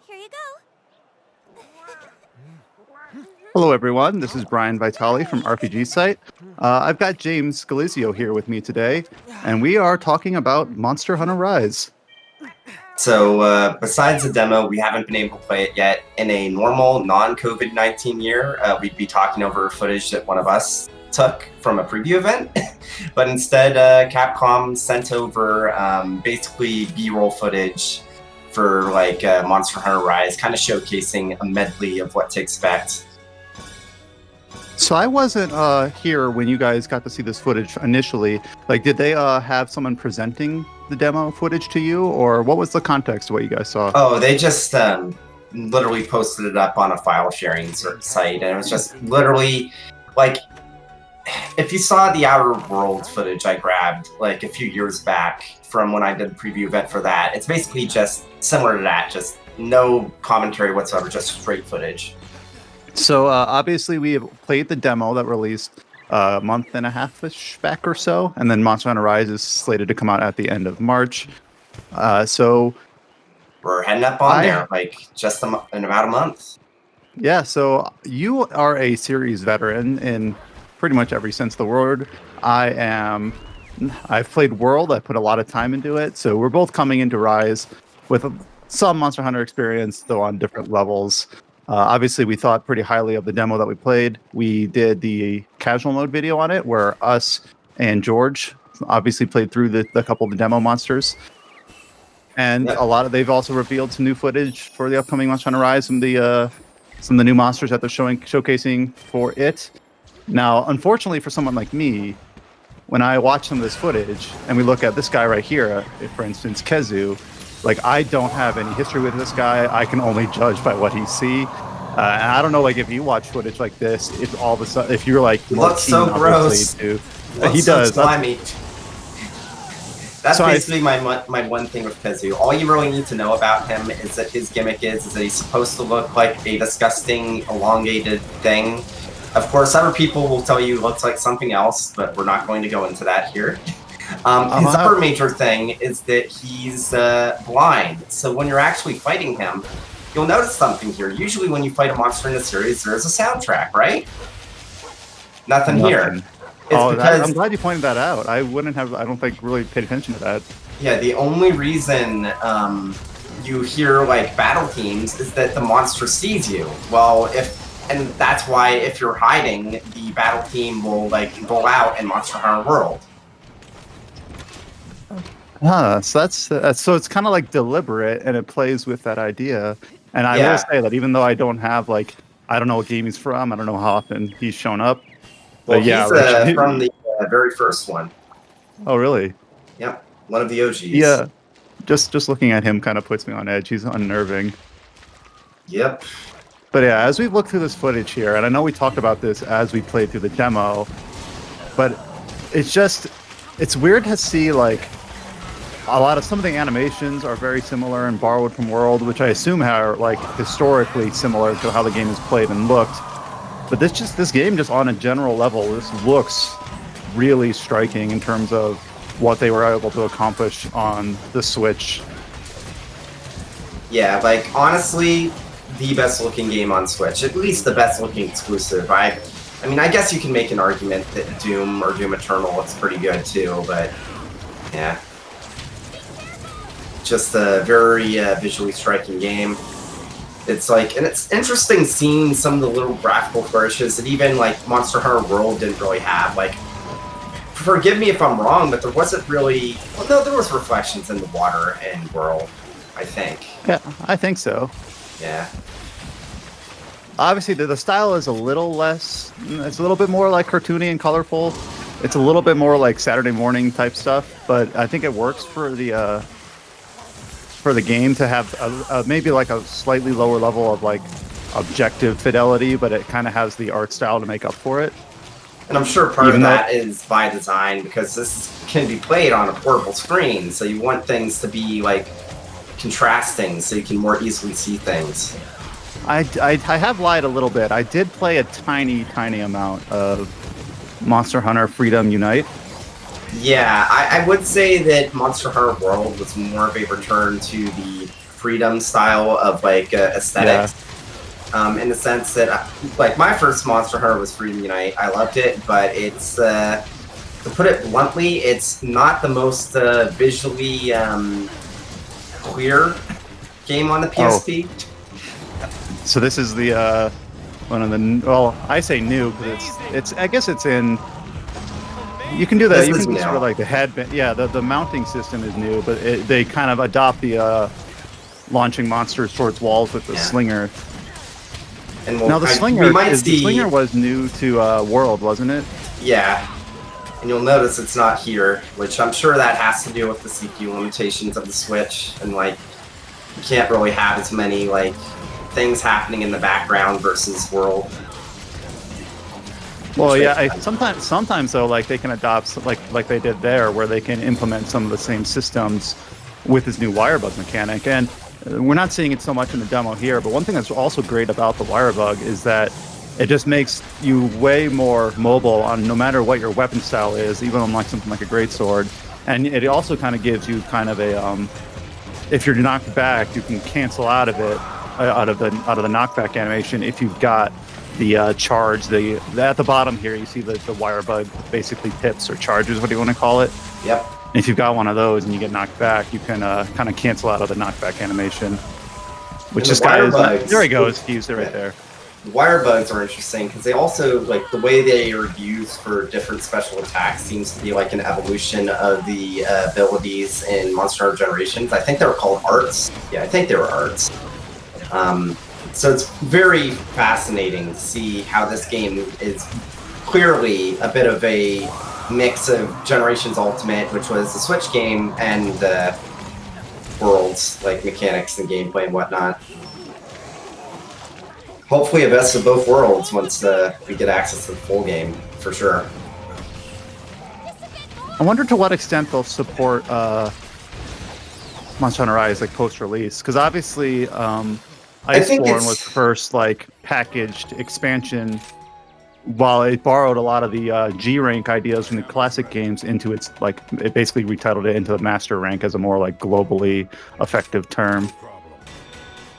Here you go. Hello, everyone. This is Brian Vitale from RPG Site. I've got James Scalizio here with me today, and we are talking about Monster Hunter Rise. So besides the demo, we haven't been able to play it yet. In a normal non-COVID-19 year, we'd be talking over footage that one of us took from a preview event. But instead, Capcom sent over basically B-roll footage for Monster Hunter Rise, kind of showcasing a medley of what to expect. So I wasn't here when you guys got to see this footage initially. Did they have someone presenting the demo footage to you, or what was the context of what you guys saw? Oh, they just literally posted it up on a file sharing site, and it was just literally if you saw the Outer Worlds footage I grabbed a few years back from when I did the preview event for that, it's basically just similar to that, just no commentary whatsoever, just straight footage. So obviously we have played the demo that released a month and a half-ish back or so, and then Monster Hunter Rise is slated to come out at the end of March. So we're heading up on there, just in about a month. Yeah, so you are a series veteran in pretty much every sense of the word. I've played World, I put a lot of time into it, so we're both coming into Rise with some Monster Hunter experience, though on different levels. Obviously, we thought pretty highly of the demo that we played. We did the casual mode video on it, where us and George obviously played through the couple of the demo monsters. And they've also revealed some new footage for the upcoming Monster Hunter Rise, some of the new monsters that they're showcasing for it. Now, unfortunately for someone like me, when I watch some of this footage and we look at this guy right here, for instance, Kezu, I don't have any history with this guy. I can only judge by what he see. And I don't know, if you watch footage like this, if all of a sudden, if you're he looks so gross. He So does. Slimy. That's basically my one thing with Kezu. All you really need to know about him is that his gimmick is that he's supposed to look like a disgusting, elongated thing. Of course, other people will tell you he looks like something else, but we're not going to go into that here. His other major thing is that he's blind. So when you're actually fighting him, you'll notice something here. Usually when you fight a monster in a series, there's a soundtrack, right? Nothing here. I'm glad you pointed that out. I don't think, really paid attention to that. Yeah, the only reason you hear battle themes is that the monster sees you. And that's why if you're hiding, the battle theme will roll out in Monster Hunter World. So so it's kind of deliberate, and it plays with that idea. And I will say that even though I don't have I don't know what game he's from, I don't know how often he's shown up. Well, he's from the very first one. Oh, really? Yep, one of the OGs. Yeah, just looking at him kind of puts me on edge. He's unnerving. Yep. But yeah, as we look through this footage here, and I know we talked about this as we played through the demo, but it's weird to see some of the animations are very similar and borrowed from World, which I assume are historically similar to how the game is played and looked. But this game just on a general level, this looks really striking in terms of what they were able to accomplish on the Switch. Yeah, honestly, the best looking game on Switch, at least the best looking exclusive. I mean, I guess you can make an argument that Doom or Doom Eternal looks pretty good too, but yeah. Just a very visually striking game. It's and it's interesting seeing some of the little graphical flourishes that even Monster Hunter World didn't really have. Forgive me if I'm wrong, but there wasn't really. Well, no, there was reflections in the water in World, I think. Yeah, I think so. Yeah. Obviously, the style is a little less. It's a little bit more cartoony and colorful. It's a little bit more Saturday morning type stuff, but I think it works for the game to have maybe a slightly lower level of objective fidelity, but it kind of has the art style to make up for it. And I'm sure part of that is by design, because this can be played on a portable screen, so you want things to be contrasting so you can more easily see things. I have lied a little bit. I did play a tiny amount of Monster Hunter Freedom Unite. Yeah, I would say that Monster Hunter World was more of a return to the freedom style of like aesthetics. In the sense that, like, my first Monster Hunter was Freedom Unite. I loved it, but it's, to put it bluntly, it's not the most visually clear game on the PSP. So this is the one of the, well, I say new because it's I guess it's in. You can do that. You can do sort of like the headband. Yeah, the mounting system is new, but they kind of adopt the launching monsters towards walls with the slinger. And now the slinger, the slinger was new to World, wasn't it? Yeah, and you'll notice it's not here, which I'm sure that has to do with the CPU limitations of the Switch, and like you can't really have as many like things happening in the background versus World. Well, yeah, sometimes though, like they can adopt like they did there, where they can implement some of the same systems with this new wirebug mechanic. And we're not seeing it so much in the demo here, but one thing that's also great about the wirebug is that it just makes you way more mobile on no matter what your weapon style is, even on like something like a greatsword. And it also kind of gives you kind of a if you're knocked back, you can cancel out of it out of the knockback animation if you've got the charge. At the bottom here, you see the wirebug basically pips or charges, what do you want to call it? Yep. If you've got one of those and you get knocked back, you can kind of cancel out of the knockback animation. Which this guy is, there he goes, he used it right there. Wirebugs are interesting because they also, like, the way they are used for different special attacks seems to be like an evolution of the abilities in Monster Hunter Generations. I think they were called arts. Yeah, I think they were arts. So it's very fascinating to see how this game is clearly a bit of a mix of Generations Ultimate, which was the Switch game, and Worlds, like mechanics and gameplay and whatnot. Hopefully a best of both worlds once we get access to the full game, for sure. I wonder to what extent they'll support Monster Hunter Rise like post-release, because obviously Iceborne was the first like packaged expansion, while it borrowed a lot of the G rank ideas from the classic games into its, like, it basically retitled it into the master rank as a more like globally effective term.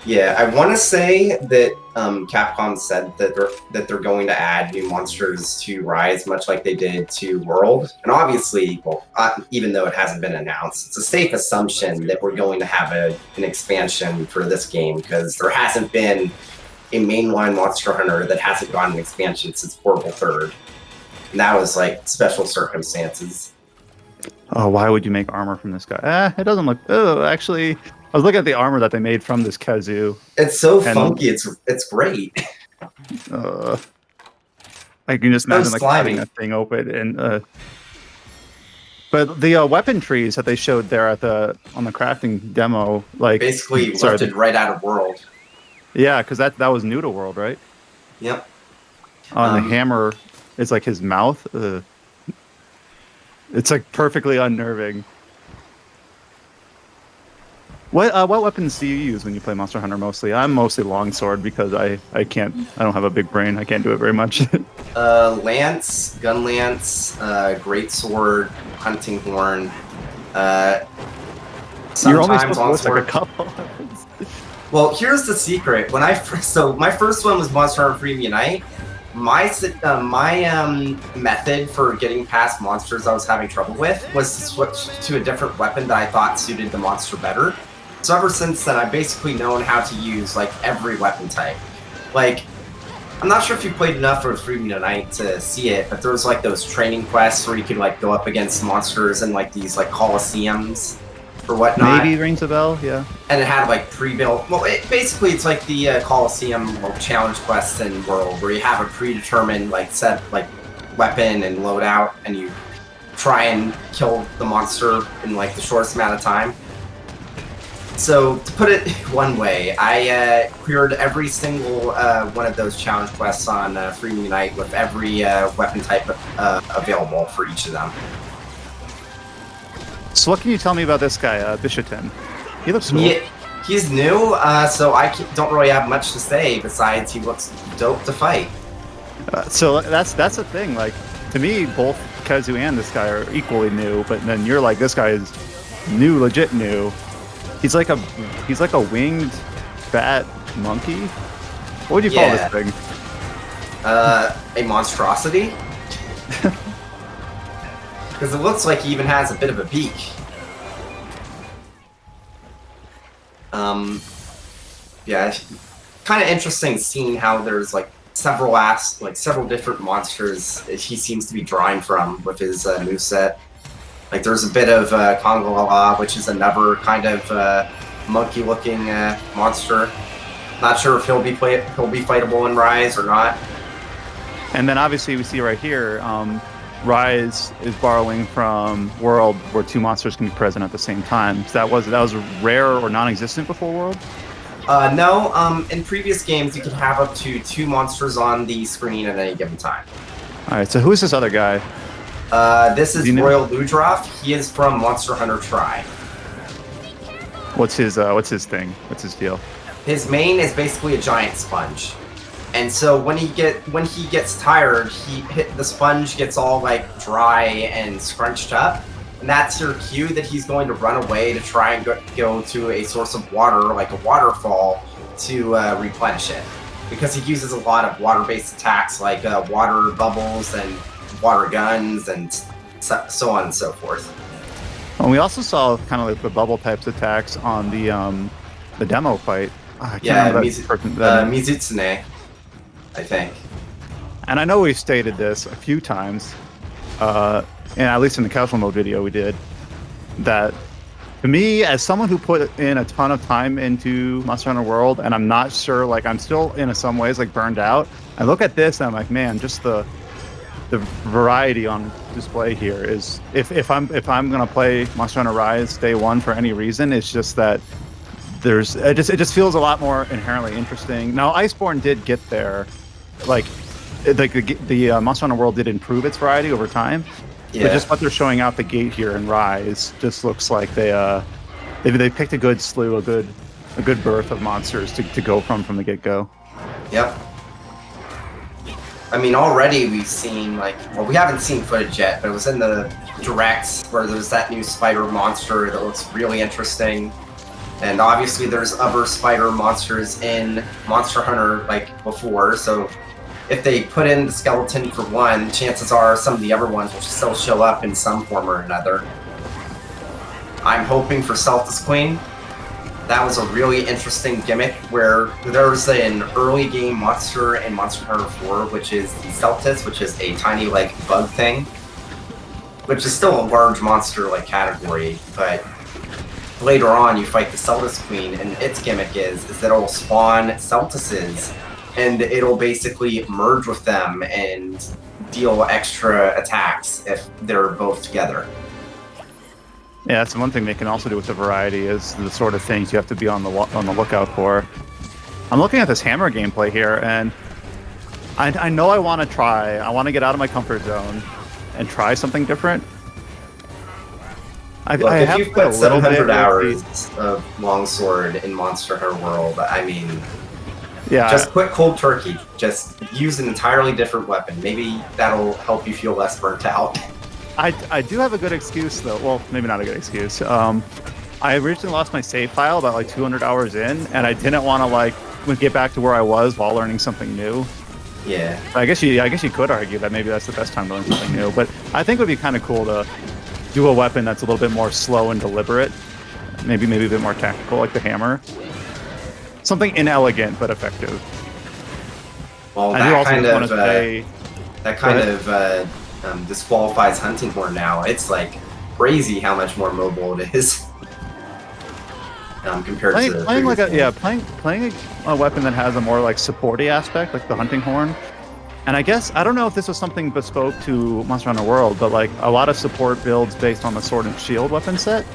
Yeah, I want to say that Capcom said that they're going to add new monsters to Rise, much like they did to World. And obviously, well, even though it hasn't been announced, it's a safe assumption that we're going to have an expansion for this game, because there hasn't been a mainline Monster Hunter that hasn't gotten an expansion since Portable 3rd. And that was like special circumstances. Oh, why would you make armor from this guy? It doesn't look... Oh, actually... I was looking at the armor that they made from this kazoo. It's so funky. It's great. I can just imagine like cutting that thing open and. But the weapon trees that they showed there on the crafting demo, like basically lifted right out of World. Yeah, because that was new to World, right? Yep. On the hammer, it's like his mouth. It's like perfectly unnerving. What weapons do you use when you play Monster Hunter mostly? I'm mostly longsword because I don't have a big brain. I can't do it very much. Lance, gun lance, greatsword, hunting horn. You're only supposed to like a couple. Well, here's the secret. When my first one was Monster Hunter Freedom Unite. My method for getting past monsters I was having trouble with was to switch to a different weapon that I thought suited the monster better. So ever since then, I've basically known how to use like every weapon type. Like, I'm not sure if you played enough for Freedom Unite to see it, but there's like those training quests where you can like go up against monsters in like these like coliseums or whatnot. Maybe rings a bell, yeah. And it had like pre-built. Well, basically it's like the Coliseum challenge quest in World, where you have a predetermined like set like weapon and loadout, and you try and kill the monster in like the shortest amount of time. So to put it one way, I cleared every single one of those challenge quests on Freedom Unite with every weapon type available for each of them. So what can you tell me about this guy, Bishatin? He looks cool. He's new, so I don't really have much to say besides he looks dope to fight. So that's the thing. Like, to me, both Kazu and this guy are equally new, but then you're like, this guy is new, legit new. He's like a winged bat monkey. What would you call this thing? A monstrosity? Because it looks like he even has a bit of a beak. Yeah, kind of interesting seeing how there's like several different monsters he seems to be drawing from with his moveset. Like there's a bit of Kongolala, which is another kind of monkey-looking monster. Not sure if he'll be fightable in Rise or not. And then obviously we see right here, Rise is borrowing from World, where two monsters can be present at the same time. So that was rare or non-existent before World. No. In previous games, you could have up to 2 monsters on the screen at any given time. All right. So who's this other guy? This is Royal Ludroth. He is from Monster Hunter Tri. What's his thing? What's his deal? His main is basically a giant sponge. And so when he gets tired, the sponge gets all like dry and scrunched up, and that's your cue that he's going to run away to try and go to a source of water, like a waterfall, to replenish it. Because he uses a lot of water-based attacks like water bubbles and water guns and so on and so forth. And we also saw kind of like the bubble types attacks on the demo fight. Mizutsune, I think. And I know we've stated this a few times, and at least in the casual mode video we did, that to me, as someone who put in a ton of time into Monster Hunter World, and I'm not sure, like I'm still in some ways like burned out, I look at this and I'm like, man, just the variety on display here is, if I'm gonna play Monster Hunter Rise day one for any reason, it's just that it just feels a lot more inherently interesting. Now, Iceborne did get there, like the Monster Hunter World did improve its variety over time. Yeah. But just what they're showing out the gate here in Rise just looks like they picked a good slew, a good berth of monsters to go from the get-go. Yep. I mean, already we've seen we haven't seen footage yet, but it was in the directs where there's that new spider monster that looks really interesting. And obviously there's other spider monsters in Monster Hunter before, so if they put in the skeleton for one, chances are some of the other ones will still show up in some form or another. I'm hoping for Celtis Queen. That was a really interesting gimmick where there's an early game monster in Monster Hunter 4, which is the Celtis, which is a tiny bug thing, which is still a large monster category, but later on you fight the Celtis Queen, and its gimmick is that it'll spawn Celtises, and it'll basically merge with them and deal extra attacks if they're both together. Yeah, that's one thing they can also do with the variety, is the sort of things you have to be on the lookout for. I'm looking at this hammer gameplay here, and I know I want to get out of my comfort zone and try something different. If you've put 700 hours of Longsword in Monster Hunter World, I mean, yeah, just quit cold turkey. Just use an entirely different weapon. Maybe that'll help you feel less burnt out. I do have a good excuse, though. Well, maybe not a good excuse. I originally lost my save file about 200 hours in, and I didn't want to get back to where I was while learning something new. Yeah. I guess you could argue that maybe that's the best time to learn something new. But I think it would be kind of cool to do a weapon that's a little bit more slow and deliberate. Maybe a bit more tactical, like the hammer. Something inelegant but effective. Well, that kind of disqualifies Hunting Horn now. It's crazy how much more mobile it is compared to playing a weapon that has a more supporty aspect, like the Hunting Horn. And I guess I don't know if this was something bespoke to Monster Hunter World, but a lot of support builds based on the Sword and Shield weapon set.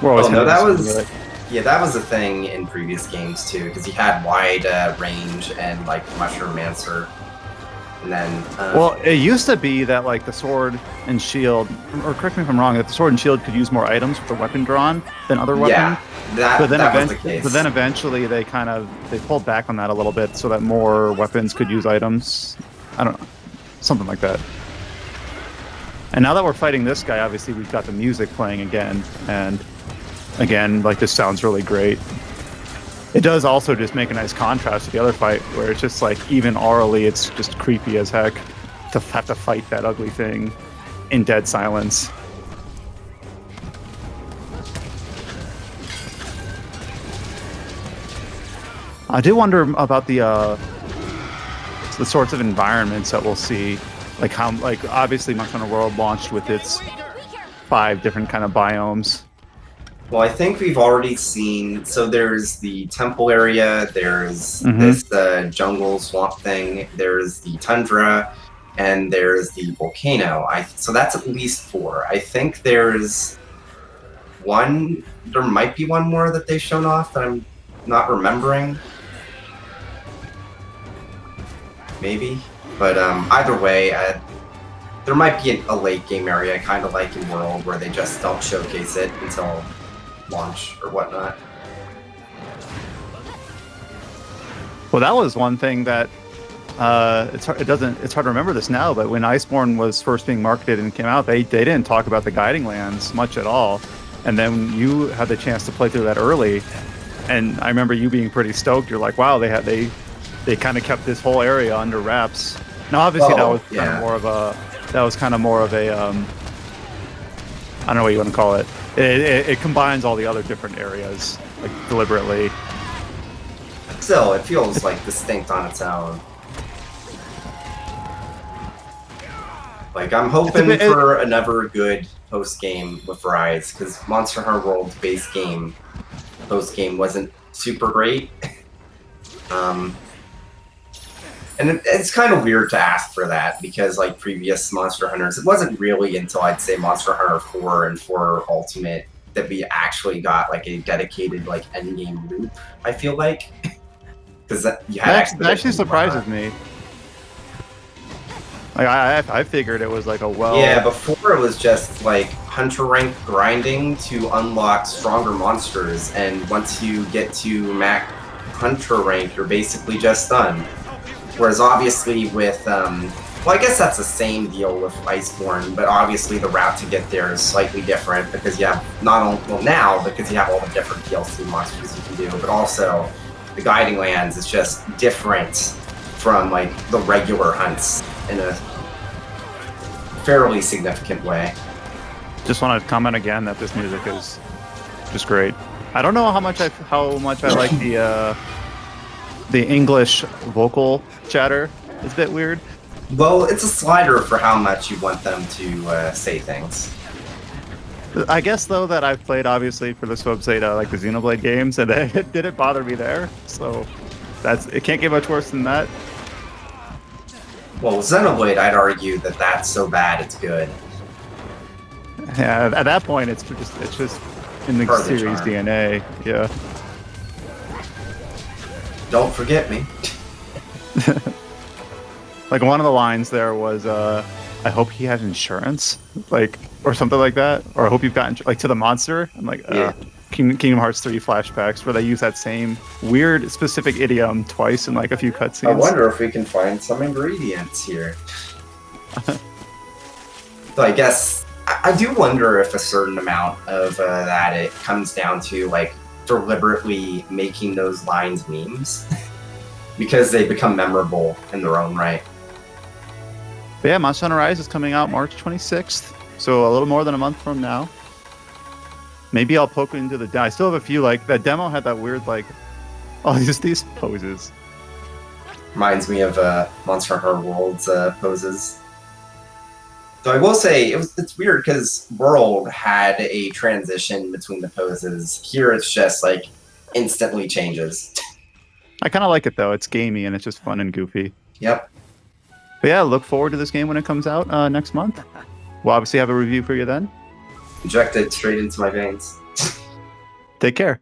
That was a thing in previous games too, because you had wide range and Mushroom Mancer. And then, well, it used to be that the Sword and Shield, or correct me if I'm wrong, that the Sword and Shield could use more items with the weapon drawn than other weapons. Yeah, that was the case. But then eventually they pulled back on that a little bit so that more weapons could use items. I don't know, something like that. And now that we're fighting this guy, obviously we've got the music playing again, and again, like this sounds really great. It does also just make a nice contrast to the other fight, where it's just like even orally, it's just creepy as heck to have to fight that ugly thing in dead silence. I do wonder about the sorts of environments that we'll see, like how, like obviously Monster Hunter World launched with its 5 different kind of biomes. Well, I think we've already seen. So there's the temple area. There's this jungle swamp thing. There's the tundra, and there's the volcano. So that's at least 4. I think there's one. There might be one more that they've shown off that I'm not remembering. Maybe, but either way, there might be a late game area, kind of like in World, where they just don't showcase it until launch or whatnot. Well, that was one thing that it's hard to remember this now, but when Iceborne was first being marketed and came out, they didn't talk about the guiding lands much at all. And then you had the chance to play through that early, and I remember you being pretty stoked. You're like, wow, they kind of kept this whole area under wraps. Now, obviously, that was kind of more of a I don't know what you want to call it. It combines all the other different areas, like, deliberately. Still, it feels like distinct on its own. Like, I'm hoping for another good post-game with Rise, because Monster Hunter World's base game post-game wasn't super great. And it's kind of weird to ask for that, because like previous Monster Hunters, it wasn't really until I'd say Monster Hunter 4 and 4 Ultimate that we actually got like a dedicated like endgame loop, I feel like. Because that actually surprises me. Like I figured it was like a Yeah, before it was just like hunter rank grinding to unlock stronger monsters, and once you get to max hunter rank, you're basically just done. Whereas obviously with, well, I guess that's the same deal with Iceborne, but obviously the route to get there is slightly different, because you have not only, well now, because you have all the different DLC monsters you can do, but also the guiding lands is just different from like the regular hunts in a fairly significant way. Just want to comment again that this music is just great. I don't know how much I like the English vocal chatter. It's a bit weird. Well, it's a slider for how much you want them to say things. I guess, though, that I've played, obviously, for the Swab Zeta, like the Xenoblade games, and it didn't bother me there. So it can't get much worse than that. Well, Xenoblade, I'd argue that that's so bad it's good. Yeah, at that point, it's just in the series DNA. Yeah. Don't forget me. Like, one of the lines there was, I hope he has insurance, like, or something like that. Or I hope you've gotten, like, to the monster. I'm like, yeah. Kingdom Hearts 3 flashbacks, where they use that same weird, specific idiom twice in, like, a few cutscenes. I wonder if we can find some ingredients here. So I guess, I do wonder if a certain amount of that, it comes down to, like, deliberately making those lines memes because they become memorable in their own right. But yeah, Monster Hunter Rise is coming out March 26th, so a little more than a month from now. Maybe I'll poke into the demo. I still have a few, like, that demo had that weird, like, oh, just these poses. Reminds me of Monster Hunter World's poses. So I will say, it's weird because World had a transition between the poses. Here it's just, like, instantly changes. I kind of like it, though. It's gamey and it's just fun and goofy. Yep. But yeah, look forward to this game when it comes out next month. We'll obviously have a review for you then. Injected straight into my veins. Take care.